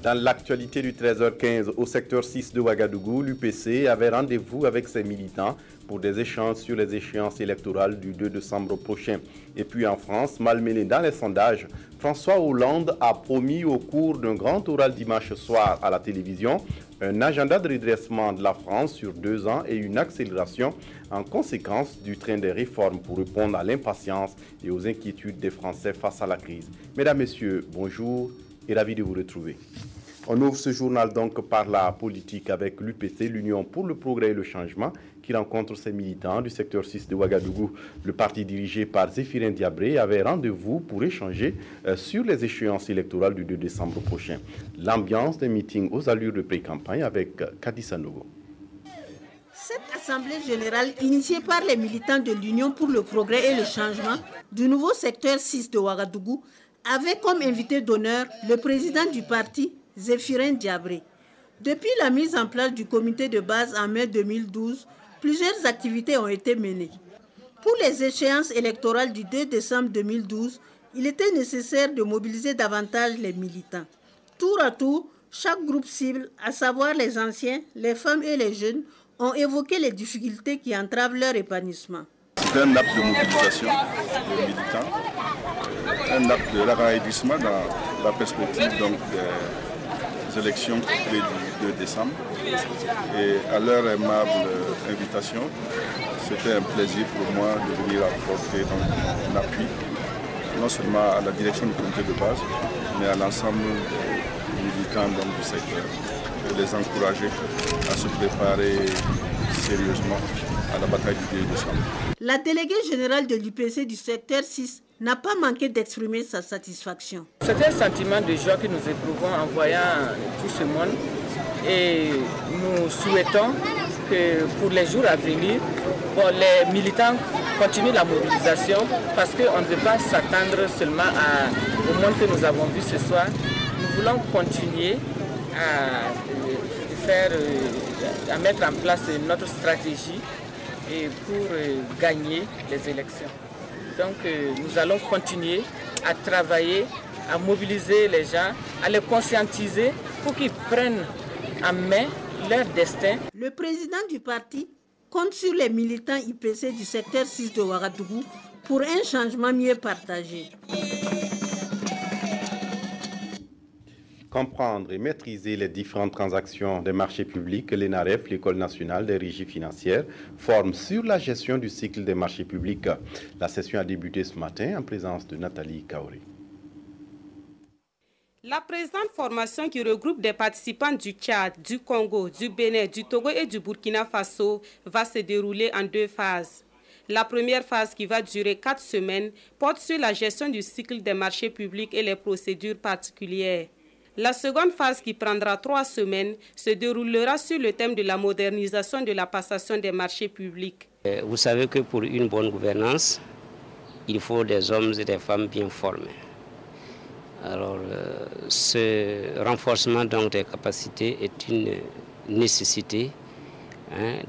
Dans l'actualité du 13h15 au secteur 6 de Ouagadougou, l'UPC avait rendez-vous avec ses militants pour des échanges sur les échéances électorales du 2 décembre prochain. Et puis en France, malmené dans les sondages, François Hollande a promis au cours d'un grand oral dimanche soir à la télévision un agenda de redressement de la France sur 2 ans et une accélération en conséquence du train des réformes pour répondre à l'impatience et aux inquiétudes des Français face à la crise. Mesdames, Messieurs, bonjour et ravi de vous retrouver. On ouvre ce journal donc par la politique avec l'UPC, l'Union pour le progrès et le changement, qui rencontre ses militants du secteur 6 de Ouagadougou. Le parti dirigé par Zéphirin Diabré avait rendez-vous pour échanger sur les échéances électorales du 2 décembre prochain. L'ambiance des meetings aux allures de pré-campagne avec Kadissa Nogo. Cette assemblée générale initiée par les militants de l'Union pour le progrès et le changement du nouveau secteur 6 de Ouagadougou avait comme invité d'honneur le président du parti, Zéphirin Diabré. Depuis la mise en place du comité de base en mai 2012, plusieurs activités ont été menées. Pour les échéances électorales du 2 décembre 2012, il était nécessaire de mobiliser davantage les militants. Tour à tour, chaque groupe cible, à savoir les anciens, les femmes et les jeunes, ont évoqué les difficultés qui entravent leur épanouissement. C'est un acte de mobilisation des militants, un acte de raraillissement dans la perspective donc, des élections du 2 décembre. Et à leur aimable invitation, c'était un plaisir pour moi de venir apporter mon appui, non seulement à la direction du comité de base, mais à l'ensemble des militants donc, du secteur, et les encourager à se préparer sérieusement à la bataille du 2 décembre. La déléguée générale de l'UPC du secteur 6 n'a pas manqué d'exprimer sa satisfaction. C'est un sentiment de joie que nous éprouvons en voyant tout ce monde et nous souhaitons que pour les jours à venir, les militants continuent la mobilisation parce qu'on ne veut pas s'attendre seulement au monde que nous avons vu ce soir. Nous voulons continuer à mettre en place notre stratégie et pour gagner les élections. Donc nous allons continuer à travailler, à mobiliser les gens, à les conscientiser pour qu'ils prennent en main leur destin. Le président du parti compte sur les militants IPC du secteur 6 de Ouagadougou pour un changement mieux partagé. Comprendre et maîtriser les différentes transactions des marchés publics, l'ENAREF, l'École nationale des régies financières, forme sur la gestion du cycle des marchés publics. La session a débuté ce matin en présence de Nathalie Kaori. La présente formation qui regroupe des participants du Tchad, du Congo, du Bénin, du Togo et du Burkina Faso va se dérouler en 2 phases. La première phase, qui va durer 4 semaines, porte sur la gestion du cycle des marchés publics et les procédures particulières. La seconde phase, qui prendra 3 semaines, se déroulera sur le thème de la modernisation de la passation des marchés publics. Vous savez que pour une bonne gouvernance, il faut des hommes et des femmes bien formés. Alors, ce renforcement donc, des capacités est une nécessité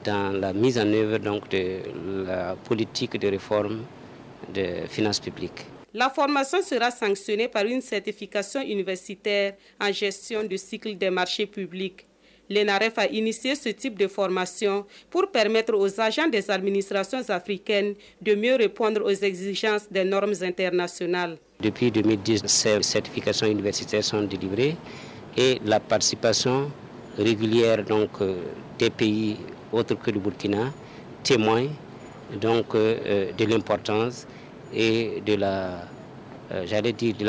dans la mise en œuvre donc, de la politique de réforme des finances publiques. La formation sera sanctionnée par une certification universitaire en gestion du cycle des marchés publics. L'ENAREF a initié ce type de formation pour permettre aux agents des administrations africaines de mieux répondre aux exigences des normes internationales. Depuis 2010, ces certifications universitaires sont délivrées et la participation régulière donc, des pays autres que le Burkina témoigne donc, de l'importance et de la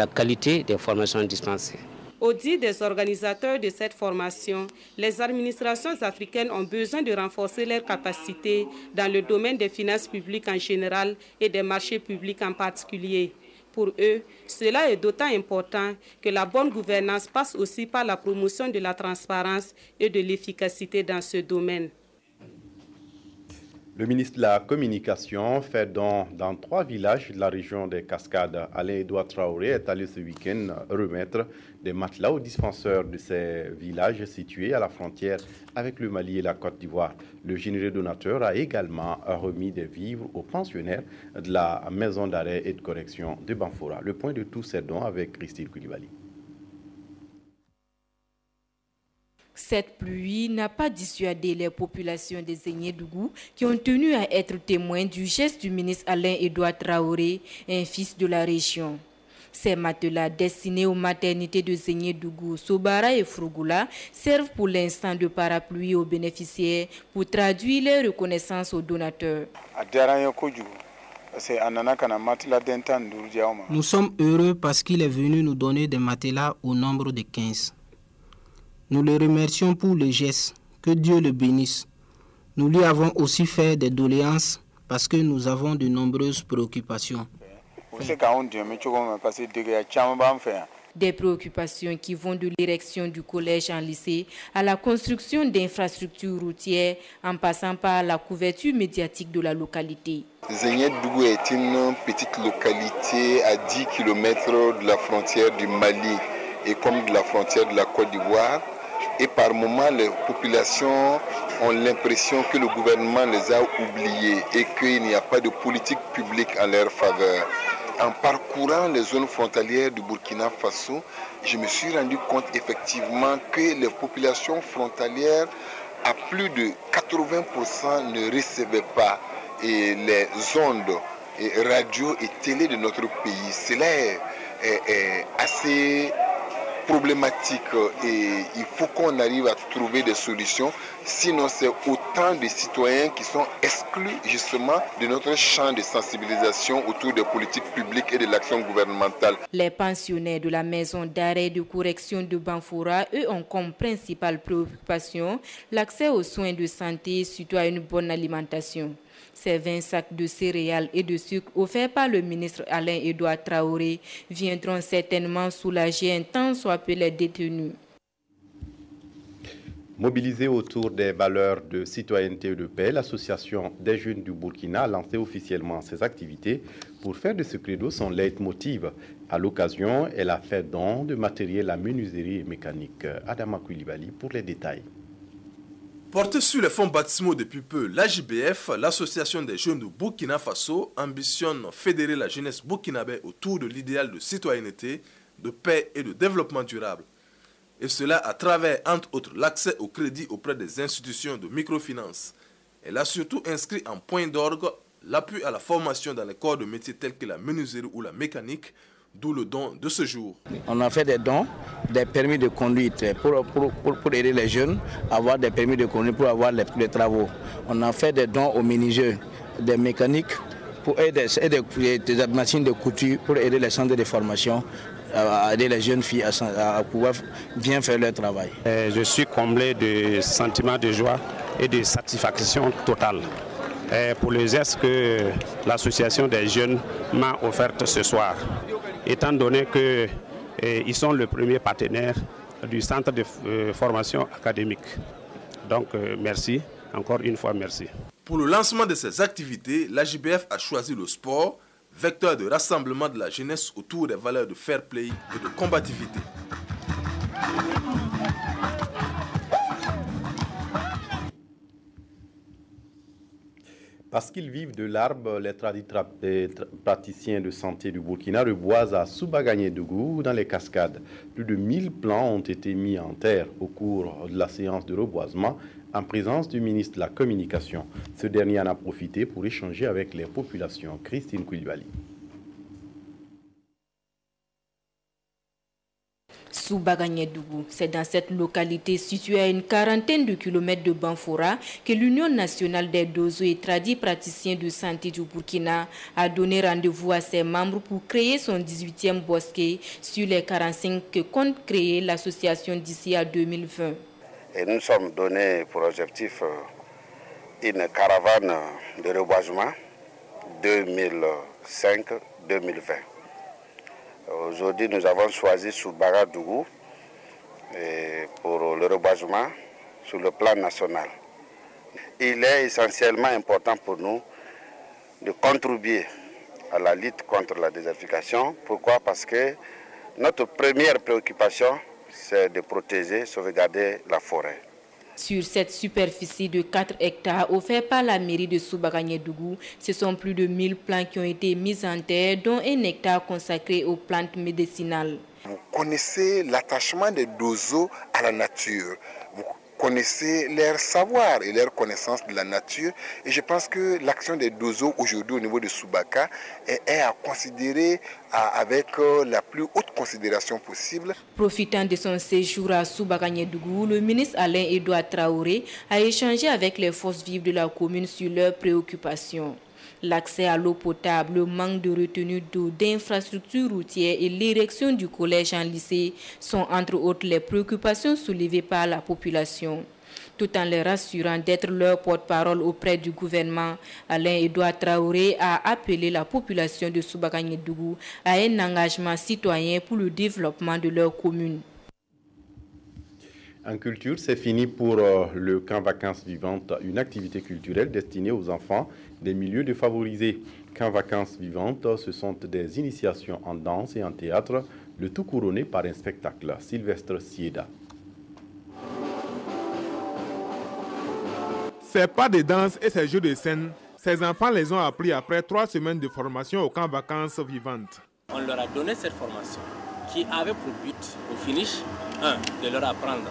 qualité des formations dispensées. Au dit des organisateurs de cette formation, les administrations africaines ont besoin de renforcer leurs capacités dans le domaine des finances publiques en général et des marchés publics en particulier. Pour eux, cela est d'autant important que la bonne gouvernance passe aussi par la promotion de la transparence et de l'efficacité dans ce domaine. Le ministre de la Communication fait don dans 3 villages de la région des Cascades. Alain-Edouard Traoré est allé ce week-end remettre des matelas aux dispenseurs de ces villages situés à la frontière avec le Mali et la Côte d'Ivoire. Le généreux donateur a également remis des vivres aux pensionnaires de la maison d'arrêt et de correction de Banfora. Le point de tous ces dons avec Christine Koulibaly. Cette pluie n'a pas dissuadé les populations des Zéniédougou qui ont tenu à être témoins du geste du ministre Alain-Edouard Traoré, un fils de la région. Ces matelas destinés aux maternités de Zéniédougou, Sobara et Frougoula servent pour l'instant de parapluie aux bénéficiaires pour traduire les reconnaissances aux donateurs. Nous sommes heureux parce qu'il est venu nous donner des matelas au nombre de 15. Nous le remercions pour le geste. Que Dieu le bénisse. Nous lui avons aussi fait des doléances parce que nous avons de nombreuses préoccupations. Des préoccupations qui vont de l'érection du collège en lycée à la construction d'infrastructures routières en passant par la couverture médiatique de la localité. Zéniédougou est une petite localité à 10 km de la frontière du Mali et comme de la frontière de la Côte d'Ivoire. Et par moments, les populations ont l'impression que le gouvernement les a oubliés et qu'il n'y a pas de politique publique en leur faveur. En parcourant les zones frontalières du Burkina Faso, je me suis rendu compte effectivement que les populations frontalières, à plus de 80%, ne recevaient pas les ondes radio et télé de notre pays. Cela est assez problématique et il faut qu'on arrive à trouver des solutions, sinon c'est autant de citoyens qui sont exclus justement de notre champ de sensibilisation autour des politiques publiques et de l'action gouvernementale. Les pensionnaires de la maison d'arrêt de correction de Banfoura, eux, ont comme principale préoccupation l'accès aux soins de santé, surtout à une bonne alimentation. Ces 20 sacs de céréales et de sucre offerts par le ministre Alain-Edouard Traoré viendront certainement soulager un tant soit peu les détenus. Mobilisée autour des valeurs de citoyenneté et de paix, l'Association des jeunes du Burkina a lancé officiellement ses activités pour faire de ce credo son leitmotiv. À l'occasion, elle a fait don de matériel à menuiserie et mécanique. Adama Koulibaly pour les détails. Porté sur les fonds baptismaux depuis peu, l'AJBF, l'Association des jeunes du Burkina Faso, ambitionne fédérer la jeunesse burkinabé autour de l'idéal de citoyenneté, de paix et de développement durable. Et cela à travers, entre autres, l'accès au crédit auprès des institutions de microfinance. Elle a surtout inscrit en point d'orgue l'appui à la formation dans les corps de métiers tels que la menuiserie ou la mécanique, d'où le don de ce jour. On a fait des dons, des permis de conduite pour aider les jeunes à avoir des permis de conduite pour avoir les travaux. On a fait des dons aux menuisiers, des mécaniques pour aider des machines de couture pour aider les centres de formation, à aider les jeunes filles à pouvoir bien faire leur travail. Je suis comblé de sentiments de joie et de satisfaction totale pour le geste que l'association des jeunes m'a offert ce soir. Étant donné qu'ils sont le premier partenaire du centre de formation académique. Donc merci, encore une fois merci. Pour le lancement de ces activités, l'AJBF a choisi le sport, vecteur de rassemblement de la jeunesse autour des valeurs de fair play et de combativité. Parce qu'ils vivent de l'arbre, les praticiens de santé du Burkina reboisent à Soubagagnédougou dans les cascades. Plus de 1000 plants ont été mis en terre au cours de la séance de reboisement en présence du ministre de la Communication. Ce dernier en a profité pour échanger avec les populations. Christine Koulibaly. Soubagagnédougou, c'est dans cette localité située à une quarantaine de kilomètres de Banfoura que l'Union nationale des dozo et tradis praticiens de santé du Burkina a donné rendez-vous à ses membres pour créer son 18e bosquet sur les 45 que compte créer l'association d'ici à 2020. Et nous sommes donnés pour objectif une caravane de reboisement 2005-2020. Aujourd'hui, nous avons choisi Soubagagnédougou pour le reboisement sur le plan national. Il est essentiellement important pour nous de contribuer à la lutte contre la désertification. Pourquoi? Parce que notre première préoccupation, c'est de protéger, sauvegarder la forêt. Sur cette superficie de 4 hectares offerte par la mairie de Soubagagnédougou, ce sont plus de 1000 plants qui ont été mis en terre, dont 1 hectare consacré aux plantes médicinales. Vous connaissez l'attachement des Dozo à la nature. Vous connaissez leur savoir et leur connaissance de la nature. Et je pense que l'action des Dozo aujourd'hui au niveau de Soubaka est à considérer avec la plus haute considération possible. Profitant de son séjour à Soubaka-Gnédougou, le ministre Alain-Edouard Traoré a échangé avec les forces vives de la commune sur leurs préoccupations. L'accès à l'eau potable, le manque de retenue d'eau, d'infrastructures routières et l'érection du collège en lycée sont entre autres les préoccupations soulevées par la population. Tout en les rassurant d'être leur porte-parole auprès du gouvernement, Alain-Edouard Traoré a appelé la population de Soubaka-Gnédougou à un engagement citoyen pour le développement de leur commune. En culture, c'est fini pour le camp Vacances Vivantes, une activité culturelle destinée aux enfants des milieux défavorisés. Camp Vacances Vivantes, ce sont des initiations en danse et en théâtre, le tout couronné par un spectacle. Sylvestre Sieda. Ces pas de danse et ces jeux de scène, ces enfants les ont appris après 3 semaines de formation au camp Vacances Vivantes. On leur a donné cette formation qui avait pour but, au finish, de leur apprendre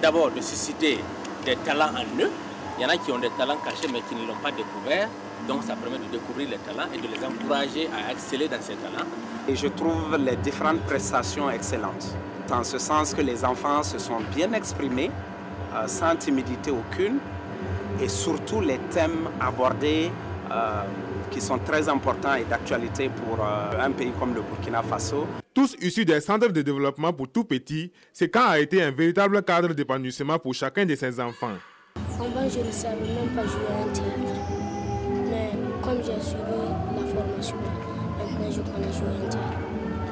d'abord de susciter des talents en eux. Il y en a qui ont des talents cachés mais qui ne l'ont pas découvert. Donc ça permet de découvrir les talents et de les encourager à exceller dans ces talents. Et je trouve les différentes prestations excellentes. Dans ce sens que les enfants se sont bien exprimés, sans timidité aucune. Et surtout les thèmes abordés qui sont très importants et d'actualité pour un pays comme le Burkina Faso. Tous issus des centres de développement pour tout petit, ce camp a été un véritable cadre d'épanouissement pour chacun de ces enfants. En bas, je ne savais même pas jouer un théâtre. Mais comme j'ai suivi la formation, maintenant je connais jouer un théâtre.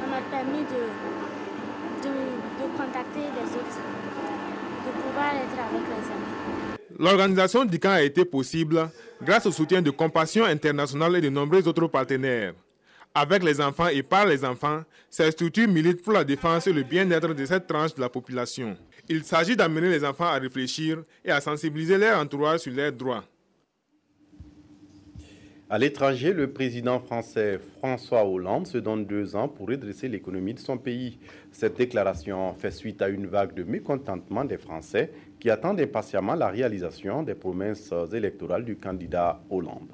Ça m'a permis de contacter les autres, de pouvoir être avec les amis. L'organisation du camp a été possible grâce au soutien de Compassion Internationale et de nombreux autres partenaires. Avec les enfants et par les enfants, ces structures militent pour la défense et le bien-être de cette tranche de la population. Il s'agit d'amener les enfants à réfléchir et à sensibiliser leur entourage sur leurs droits. À l'étranger, le président français François Hollande se donne 2 ans pour redresser l'économie de son pays. Cette déclaration fait suite à une vague de mécontentement des Français qui attendent impatiemment la réalisation des promesses électorales du candidat Hollande.